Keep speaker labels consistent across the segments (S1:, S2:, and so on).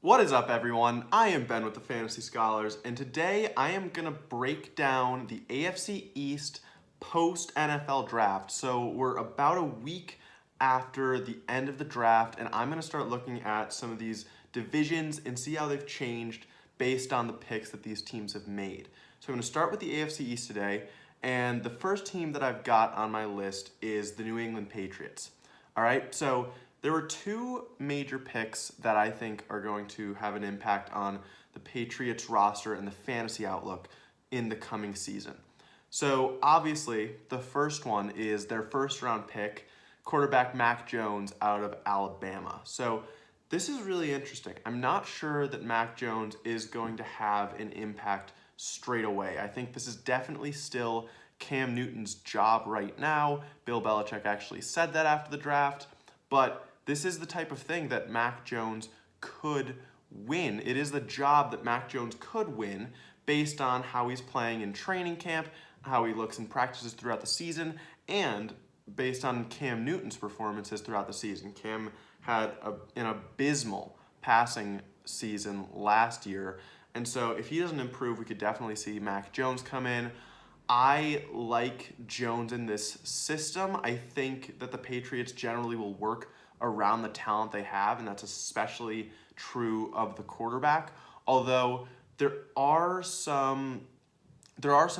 S1: What is up, everyone? I am Ben with the Fantasy Scholars, and today I am going to break down the AFC East post-NFL draft. So we're about a week after the end of the draft, and I'm going to start looking at some of these divisions and see how they've changed based on the picks that these teams have made. So I'm going to start with the AFC East today, and the first team that I've got on my list is the New England Patriots. All right, so there were two major picks that I think are going to have an impact on the Patriots roster and the fantasy outlook in the coming season. So obviously, the first one is their first round pick, quarterback Mac Jones out of Alabama. So this is really interesting. I'm not sure that Mac Jones is going to have an impact straight away. I think this is definitely still Cam Newton's job right now. Bill Belichick actually said that after the draft, but this is the type of thing that Mac Jones could win. It is the job that Mac Jones could win based on how he's playing in training camp, how he looks in practices throughout the season, and based on Cam Newton's performances throughout the season. Cam had an abysmal passing season last year, and so if he doesn't improve, we could definitely see Mac Jones come in. I like Jones in this system. I think that the Patriots generally will work around the talent they have, and that's especially true of the quarterback. Although there are some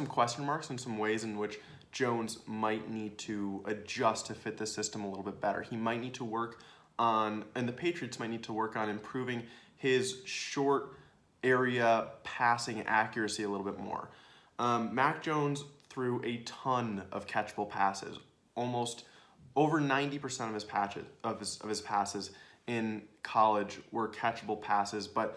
S1: question marks and some ways in which Jones might need to adjust to fit the system a little bit better. He might need to work on, and the Patriots might need to work on improving his short area passing accuracy a little bit more. Mac Jones threw a ton of catchable passes, almost over 90% of his passes in college were catchable passes, but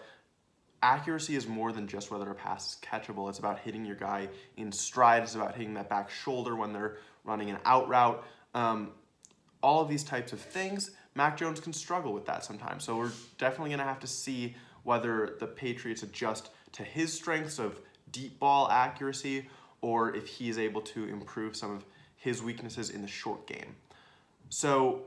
S1: accuracy is more than just whether a pass is catchable. It's about hitting your guy in stride. It's about hitting that back shoulder when they're running an out route. All of these types of things, Mac Jones can struggle with that sometimes. So we're definitely going to have to see whether the Patriots adjust to his strengths of deep ball accuracy or if he's able to improve some of his weaknesses in the short game. So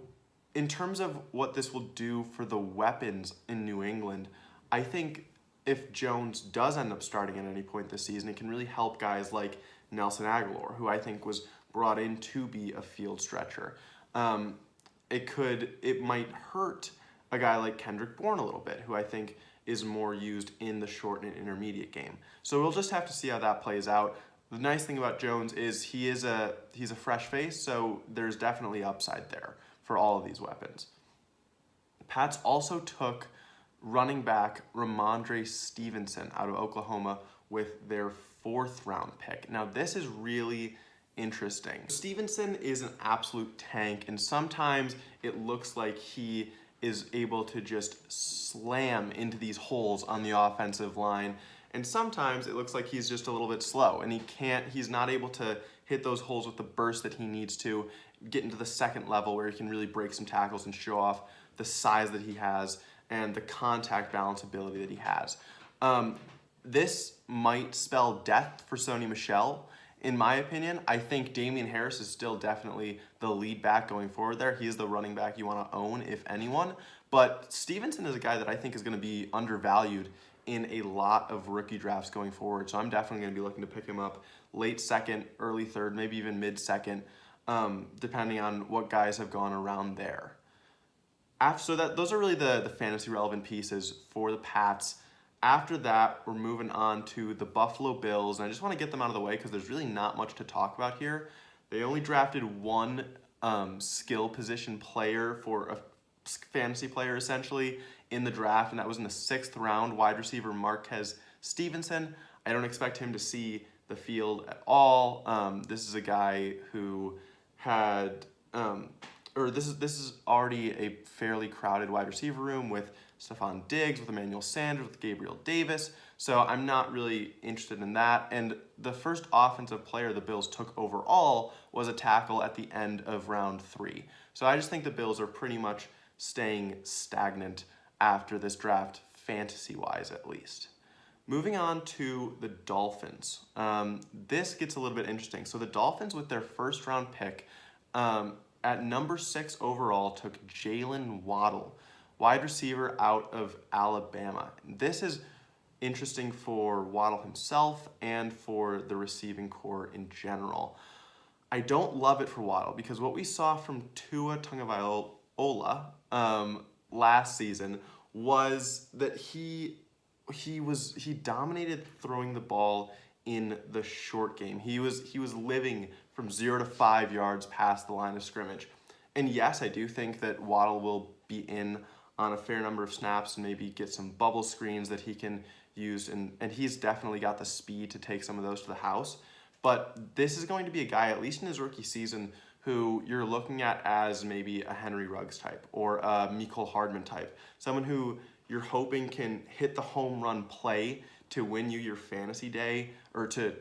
S1: in terms of what this will do for the weapons in New England, I think if Jones does end up starting at any point this season, it can really help guys like Nelson Agholor, who I think was brought in to be a field stretcher. It might hurt a guy like Kendrick Bourne a little bit, who I think is more used in the short and intermediate game. So we'll just have to see how that plays out. The nice thing about Jones is he's a fresh face, so there's definitely upside there for all of these weapons. Pats also took running back Ramondre Stevenson out of Oklahoma with their fourth round pick. Now this is really interesting. Stevenson is an absolute tank, and sometimes it looks like he is able to just slam into these holes on the offensive line. And sometimes it looks like he's just a little bit slow and he's not able to hit those holes with the burst that he needs to get into the second level where he can really break some tackles and show off the size that he has and the contact balance ability that he has. This might spell death for Sony Michel. In my opinion, I think Damian Harris is still definitely the lead back going forward there. He's the running back you want to own, if anyone. But Stevenson is a guy that I think is going to be undervalued in a lot of rookie drafts going forward. So I'm definitely going to be looking to pick him up late second, early third, maybe even mid-second, depending on what guys have gone around there. Those are really the fantasy relevant pieces for the Pats. After that, we're moving on to the Buffalo Bills, and I just want to get them out of the way because there's really not much to talk about here. They only drafted one skill position player for a fantasy player, essentially, in the draft, and that was in the 6th round, wide receiver Marquez Stevenson. I don't expect him to see the field at all. This is a guy who had, this is already a fairly crowded wide receiver room with Stephon Diggs, with Emmanuel Sanders, with Gabriel Davis. So I'm not really interested in that. And the first offensive player the Bills took overall was a tackle at the end of round 3. So I just think the Bills are pretty much staying stagnant after this draft, fantasy-wise at least. Moving on to the Dolphins. This gets a little bit interesting. So the Dolphins, with their first round pick, at number 6 overall, took Jalen Waddle, wide receiver out of Alabama. This is interesting for Waddle himself and for the receiving core in general. I don't love it for Waddle because what we saw from Tua Tagovailoa last season was that he dominated throwing the ball in the short game. He was living from 0 to 5 yards past the line of scrimmage. And yes, I do think that Waddle will be in on a fair number of snaps and maybe get some bubble screens that he can use, and he's definitely got the speed to take some of those to the house. But this is going to be a guy, at least in his rookie season, who you're looking at as maybe a Henry Ruggs type or a Mecole Hardman type. Someone who you're hoping can hit the home run play to win you your fantasy day or to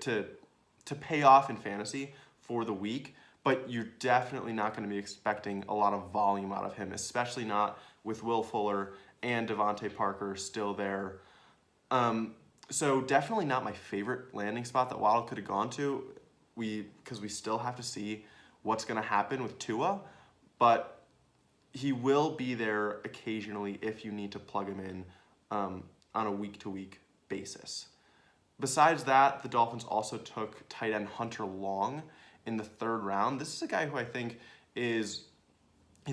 S1: pay off in fantasy for the week. But you're definitely not going to be expecting a lot of volume out of him, especially not with Will Fuller and Devontae Parker still there. So definitely not my favorite landing spot that Waddle could have gone to, because we still have to see what's going to happen with Tua, but he will be there occasionally if you need to plug him in on a week-to-week basis. Besides that, the Dolphins also took tight end Hunter Long in the 3rd round. This is a guy who I think he's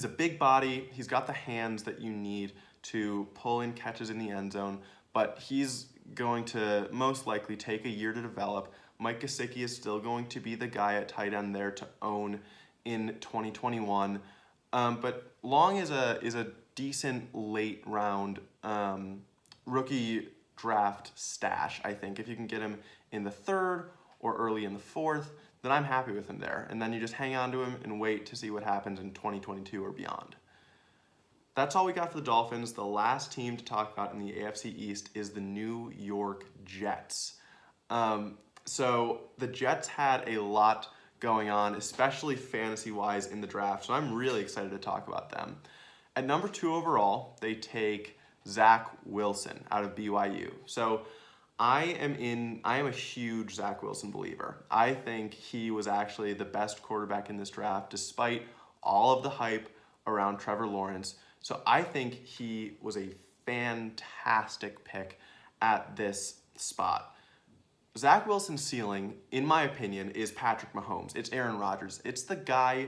S1: a big body. He's got the hands that you need to pull in catches in the end zone, but he's going to most likely take a year to develop. Mike Gesicki is still going to be the guy at tight end there to own in 2021. But Long is a decent late round rookie draft stash, I think. If you can get him in the 3rd or early in the 4th, then I'm happy with him there. And then you just hang on to him and wait to see what happens in 2022 or beyond. That's all we got for the Dolphins. The last team to talk about in the AFC East is the New York Jets. So the Jets had a lot going on, especially fantasy-wise in the draft, so I'm really excited to talk about them. At number 2 overall, they take Zach Wilson out of BYU. So I am a huge Zach Wilson believer. I think he was actually the best quarterback in this draft, despite all of the hype around Trevor Lawrence. So I think he was a fantastic pick at this spot. Zach Wilson's ceiling, in my opinion, is Patrick Mahomes. It's Aaron Rodgers. It's the guy,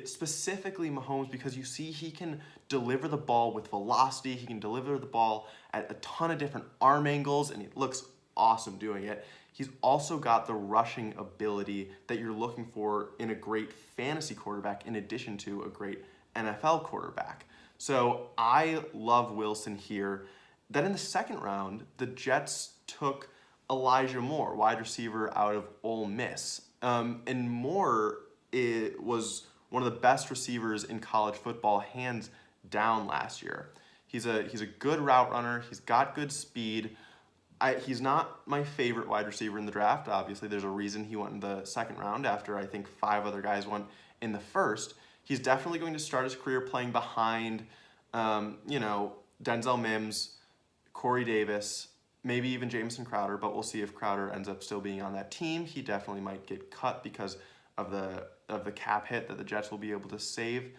S1: specifically Mahomes, because you see he can deliver the ball with velocity. He can deliver the ball at a ton of different arm angles, and he looks awesome doing it. He's also got the rushing ability that you're looking for in a great fantasy quarterback, in addition to a great NFL quarterback. So I love Wilson here. Then in the 2nd round, the Jets took Elijah Moore, wide receiver out of Ole Miss. And Moore was one of the best receivers in college football, hands down, last year. He's a good route runner. He's got good speed. He's not my favorite wide receiver in the draft. Obviously, there's a reason he went in the 2nd round after I think 5 other guys went in the 1st. He's definitely going to start his career playing behind, Denzel Mims, Corey Davis, maybe even Jamison Crowder, but we'll see if Crowder ends up still being on that team. He definitely might get cut because of the cap hit that the Jets will be able to save.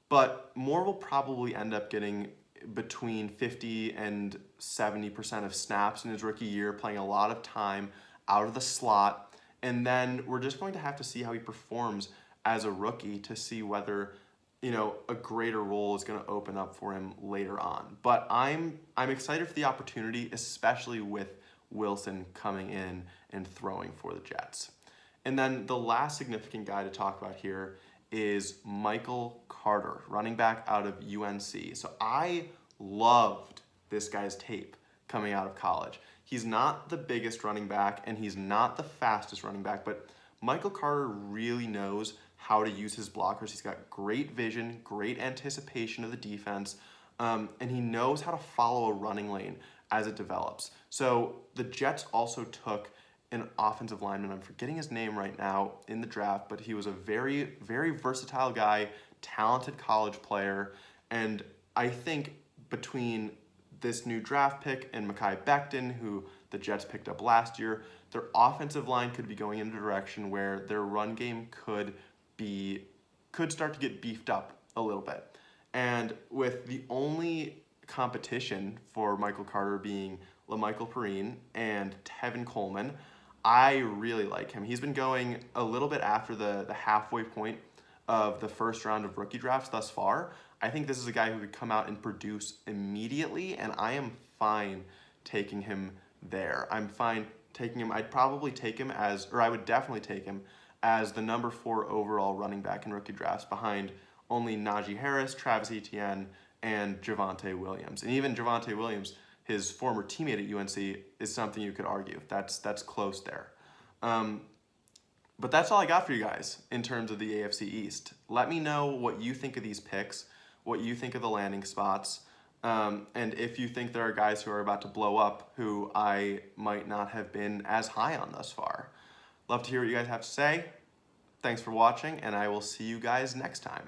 S1: But Moore will probably end up getting between 50 and 70% of snaps in his rookie year, playing a lot of time out of the slot. And then we're just going to have to see how he performs as a rookie to see whether, a greater role is going to open up for him later on. But I'm excited for the opportunity, especially with Wilson coming in and throwing for the Jets. And then the last significant guy to talk about here is Michael Carter, running back out of UNC. So I loved this guy's tape coming out of college. He's not the biggest running back, and he's not the fastest running back, but Michael Carter really knows how to use his blockers. He's got great vision, great anticipation of the defense, and he knows how to follow a running lane as it develops. So the Jets also took an offensive lineman. I'm forgetting his name right now in the draft, but he was a very, very versatile guy, talented college player, and I think between this new draft pick and Mekhi Becton, who the Jets picked up last year, their offensive line could be going in a direction where their run game could start to get beefed up a little bit. And with the only competition for Michael Carter being LaMichael Perrine and Tevin Coleman, I really like him. He's been going a little bit after the halfway point of the first round of rookie drafts thus far. I think this is a guy who could come out and produce immediately, and I am fine taking him there. I'm fine taking him. I'd probably take him as, or I would definitely take him as the number 4 overall running back in rookie drafts behind only Najee Harris, Travis Etienne, and Javonte Williams. And even Javonte Williams, his former teammate at UNC, is something you could argue. That's close there. But that's all I got for you guys in terms of the AFC East. Let me know what you think of these picks, what you think of the landing spots, and if you think there are guys who are about to blow up who I might not have been as high on thus far. Love to hear what you guys have to say. Thanks for watching, and I will see you guys next time.